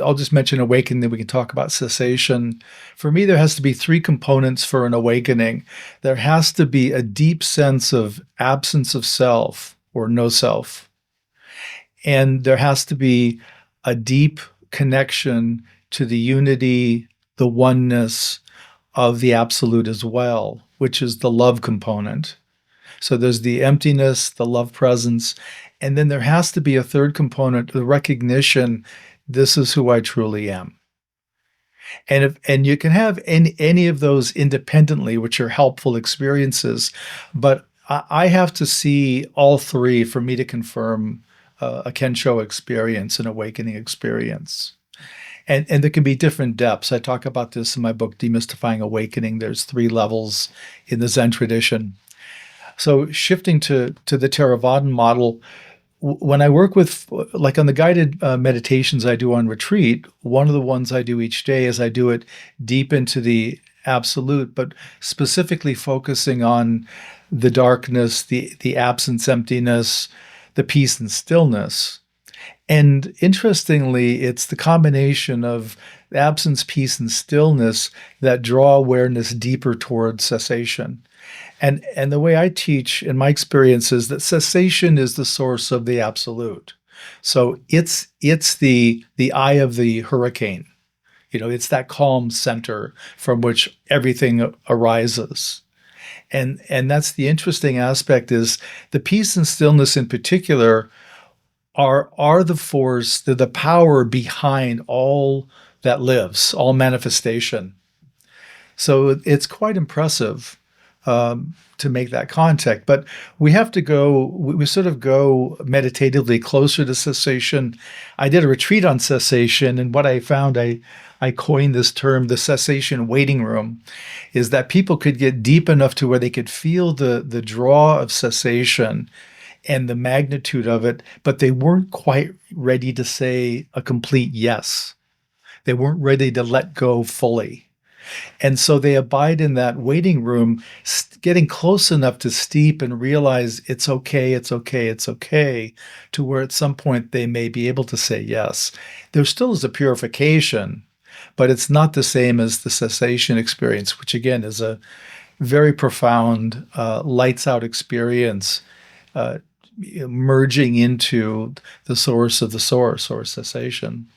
I'll just mention awakening, then we can talk about cessation. For me, there has to be three components for an awakening. There has to be a deep sense of absence of self or no self. And there has to be a deep connection to the unity, the oneness of the absolute as well, which is the love component. So there's the emptiness, the love presence, and then there has to be a third component, the recognition, this is who I truly am. And you can have any of those independently, which are helpful experiences, but I have to see all three for me to confirm a Kensho experience, an awakening experience. And there can be different depths. I talk about this in my book, Demystifying Awakening. There's 3 levels in the Zen tradition. So shifting to the Theravadan model, when I work with, like on the guided meditations I do on retreat, one of the ones I do each day is I do it deep into the absolute, but specifically focusing on the darkness, the absence, emptiness, the peace and stillness. And interestingly, it's the combination of absence, peace, and stillness that draw awareness deeper towards cessation. And the way I teach in my experience is that cessation is the source of the absolute. So it's the eye of the hurricane. It's that calm center from which everything arises. And that's the interesting aspect is the peace and stillness in particular are the force, the power behind all that lives, all manifestation. So it's quite impressive to make that contact. But we have to we sort of go meditatively closer to cessation. I did a retreat on cessation, and what I found, I coined this term, the cessation waiting room, is that people could get deep enough to where they could feel the draw of cessation and the magnitude of it, but they weren't quite ready to say a complete yes. They weren't ready to let go fully. And so they abide in that waiting room, getting close enough to steep and realize it's okay, it's okay, it's okay, to where at some point they may be able to say yes. There still is a purification, but it's not the same as the cessation experience, which again is a very profound, lights out experience, merging into the source of the source or cessation.